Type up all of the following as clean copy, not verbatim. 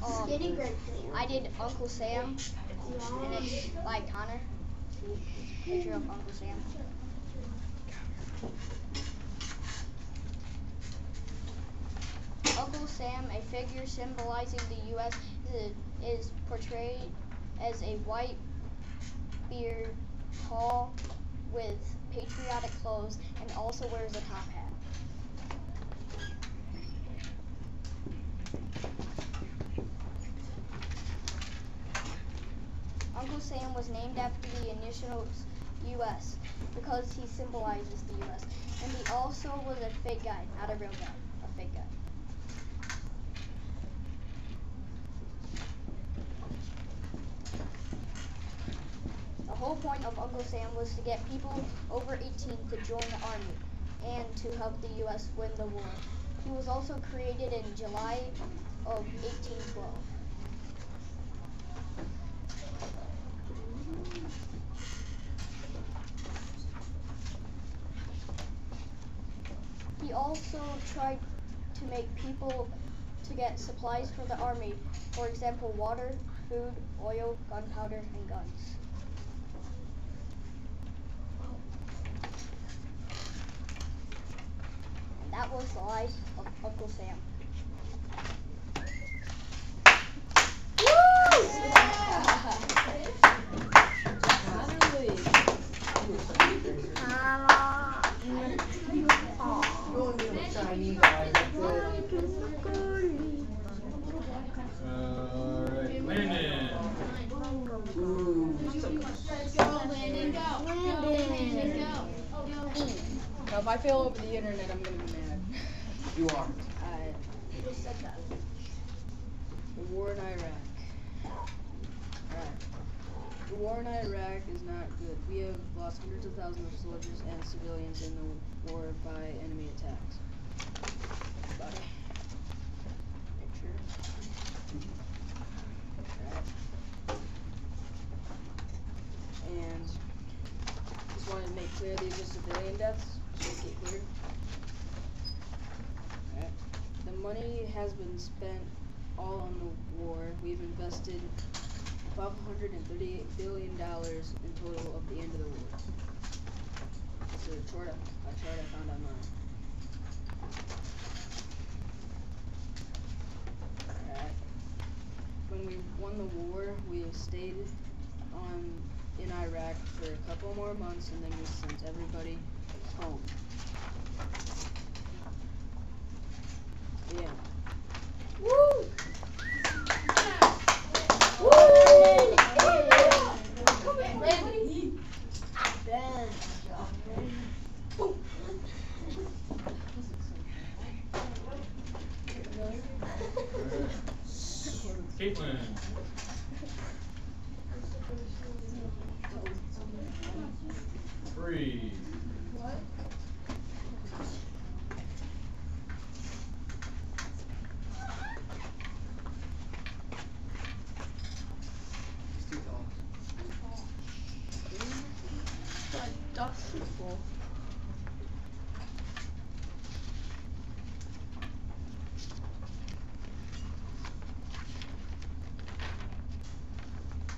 I did Uncle Sam, and it's by Connor. Picture of Uncle Sam. Uncle Sam, a figure symbolizing the U.S., is portrayed as a white beard, tall, with patriotic clothes, and also wears a top hat. Uncle Sam was named after the initials U.S. because he symbolizes the U.S. And he also was a fake guy, not a real guy, a fake guy. The whole point of Uncle Sam was to get people over 18 to join the army and to help the U.S. win the war. He was also created in July of 1812. He also tried to make people to get supplies for the army, for example, water, food, oil, gunpowder, and guns. And that was the life of Uncle Sam. Now, if I fail over the internet, I'm gonna be mad. You are. You just said that. The war in Iraq. Alright. The war in Iraq is not good. We have lost hundreds of thousands of soldiers and civilians in the war by enemy attacks. Body. Picture. Alright. And just wanted to make clear these are civilian deaths. Just make it clear. Alright. The money has been spent all on the war. We've invested $538 billion in total of the end of the war. It's a chart I found online. Alright. When we won the war, we stayed in Iraq for a couple more months, and then we sent everybody home. Yeah. Woo! Caitlin. 3. Dust Bowl.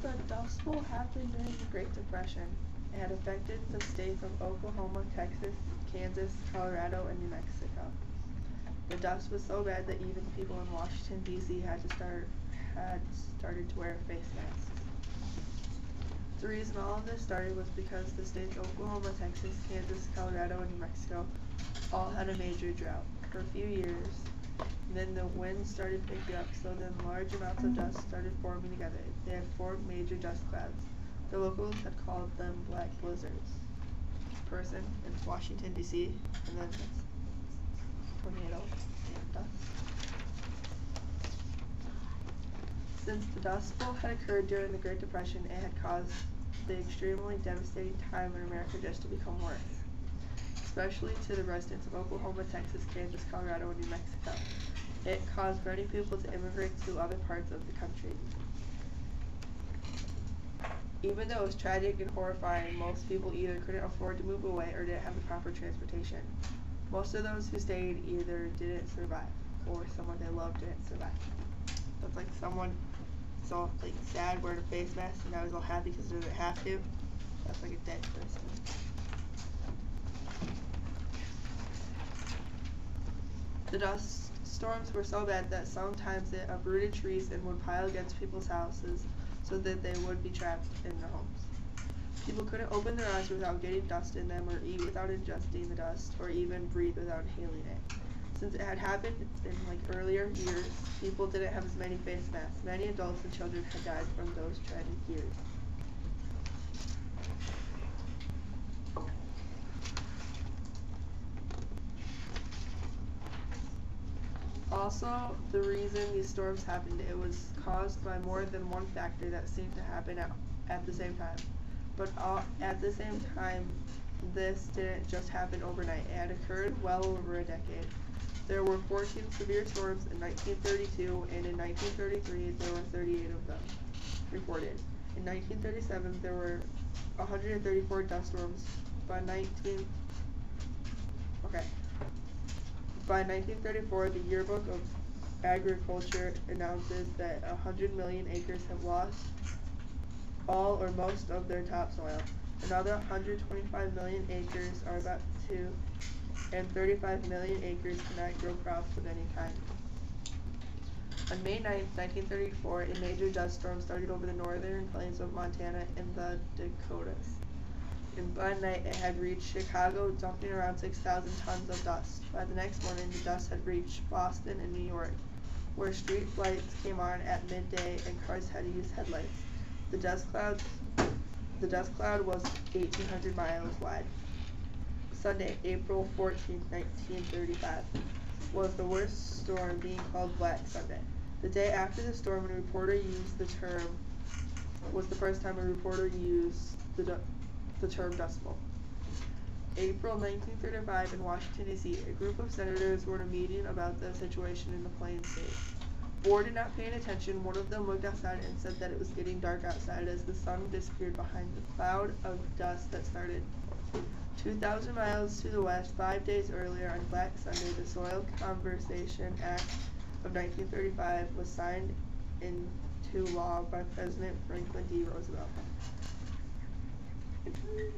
The Dust Bowl happened during the Great Depression. It had affected the states of Oklahoma, Texas, Kansas, Colorado, and New Mexico. The dust was so bad that even people in Washington, D.C. had started to wear face masks. The reason all of this started was because the states Oklahoma, Texas, Kansas, Colorado, and New Mexico all had a major drought for a few years. And then the winds started picking up, so then large amounts of dust started forming together. They had formed major dust clouds. The locals had called them black blizzards. Person in Washington, D.C., and then tornado and dust. Since the Dust Bowl had occurred during the Great Depression, it had caused the extremely devastating time in America just to become worse, especially to the residents of Oklahoma, Texas, Kansas, Colorado, and New Mexico. It caused many people to immigrate to other parts of the country. Even though it was tragic and horrifying, most people either couldn't afford to move away or didn't have the proper transportation. Most of those who stayed either didn't survive, or someone they loved didn't survive. That's like someone so like sad wearing a face mask and now he's all happy because he doesn't have to. That's like a dead person. The dust storms were so bad that sometimes it uprooted trees and would pile against people's houses so that they would be trapped in their homes. People couldn't open their eyes without getting dust in them, or eat without ingesting the dust, or even breathe without inhaling it. Since it had happened in like earlier years, people didn't have as many face masks. Many adults and children had died from those tragic years. Also, the reason these storms happened, it was caused by more than one factor that seemed to happen at the same time. But at the same time, this didn't just happen overnight. It had occurred well over a decade. There were 14 severe storms in 1932, and in 1933 there were 38 of them reported. In 1937 there were 134 dust storms. By 1934, the Yearbook of Agriculture announces that 100 million acres have lost all or most of their topsoil. Another 125 million acres are about to, and 35 million acres cannot grow crops of any kind. On May 9, 1934, a major dust storm started over the northern plains of Montana and the Dakotas. And by night, it had reached Chicago, dumping around 6,000 tons of dust. By the next morning, the dust had reached Boston and New York, where street lights came on at midday and cars had to use headlights. The dust cloud was 1,800 miles wide. Sunday, April 14, 1935, was the worst storm, being called Black Sunday. The day after the storm, was the first time a reporter used the term Dust Bowl. April 1935, in Washington, D.C., a group of senators were at a meeting about the situation in the Plains State. Bored and not paying attention, one of them looked outside and said that it was getting dark outside as the sun disappeared behind the cloud of dust that started 2,000 miles to the west. 5 days earlier, on Black Sunday, the Soil Conservation Act of 1935 was signed into law by President Franklin D. Roosevelt.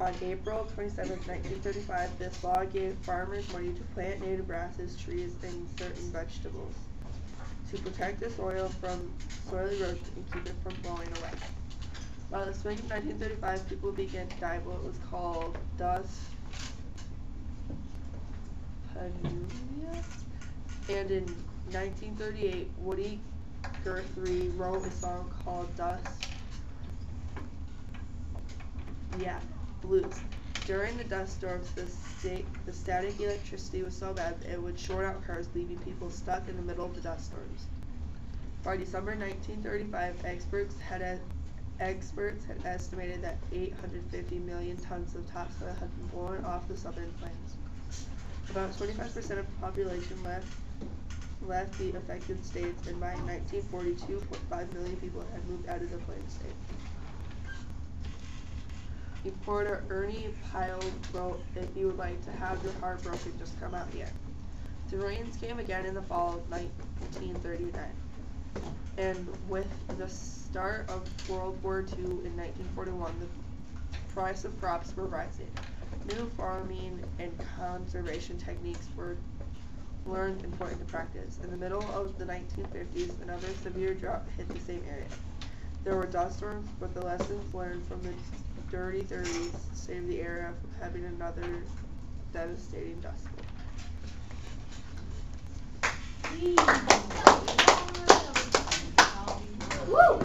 On April 27, 1935, this law gave farmers money to plant native grasses, trees, and certain vegetables to protect the soil from soil erosion and keep it from blowing away. By the spring of 1935, people began to die what was called dust pneumonia, and in 1938, Woody Guthrie wrote a song called Blues. During the dust storms, the static electricity was so bad that it would short out cars, leaving people stuck in the middle of the dust storms. By December 1935, experts had estimated that 850 million tons of topsoil had been blown off the southern plains. About 25% of the population left the affected states, and by 1940, 2.5 million people had moved out of the Plains state. Reporter Ernie Pyle wrote, "If you would like to have your heart broken, just come out here." The rains came again in the fall of 1939, and with the start of World War II in 1941, the price of crops were rising. New farming and conservation techniques were learned and put into practice. In the middle of the 1950s, another severe drought hit the same area. There were dust storms, but the lessons learned from the dirty 30s saved the area from having another devastating dust Woo!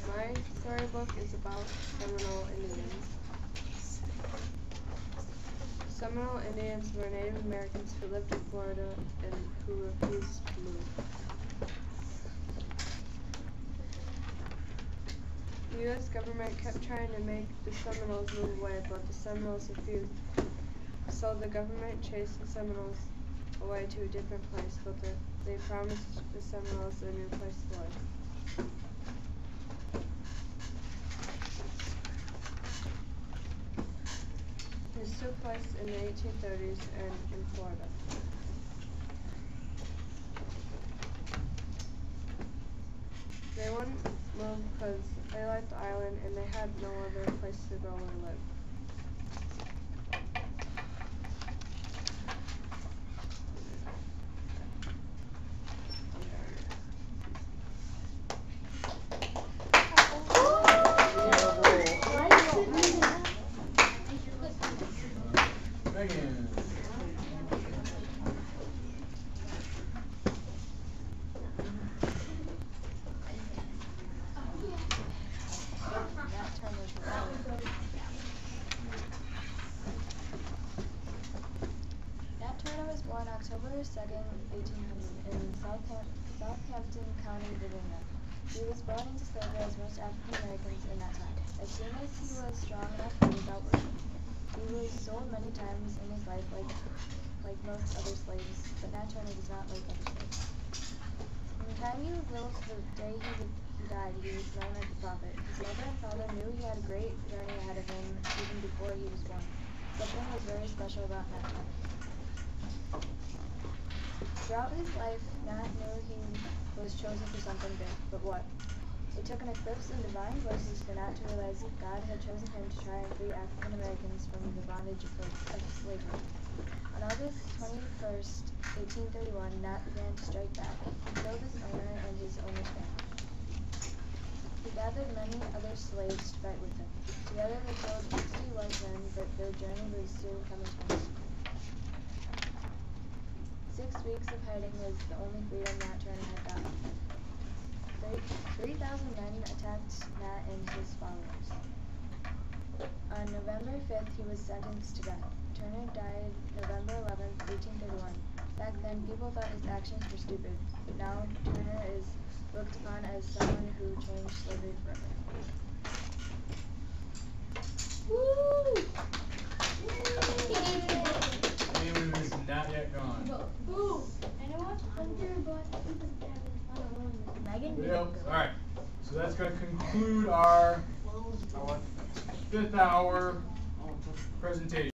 My storybook is about Seminole Indians. Seminole Indians were Native Americans who lived in Florida and who refused to move. The U.S. government kept trying to make the Seminoles move away, but the Seminoles refused. So the government chased the Seminoles away to a different place, but they promised the Seminoles a new place to live. took place in the 1830s and in Florida. They wouldn't move because they liked the island and they had no other place to go or live. Megan. Nat Turner was born October 2nd, 1800 in Southampton County, Virginia. He was brought into slavery as most African Americans in that time. As soon as he was strong enough to leave out work, he was sold many times in his life like most other slaves, but Nat Turner does not like other slaves. From the time he was little to the day he died, he was known as the prophet. His mother and father knew he had a great journey ahead of him even before he was born. Something was very special about Nat Turner. Throughout his life, Nat knew he was chosen for something big, but what? It took an eclipse in divine voices for Nat to realize that God had chosen him to try and free African Americans from the bondage of slavery. On August 21st, 1831, Nat began to strike back. He killed his owner and his owner's family. He gathered many other slaves to fight with him. Together they killed 60 white men, but their journey was soon coming to an end. 6 weeks of hiding was the only freedom Nat Turner had gotten. 3,000 men attacked Nat and his followers. On November 5th, he was sentenced to death. Turner died November 11th, 1831. Back then, people thought his actions were stupid, but now Turner is looked upon as someone who changed slavery forever. Woo! Anyone who's not yet gone. Boo! I know what's Hunter, but Megan. Anybody else? Alright. So that's going to conclude our 5th hour presentation.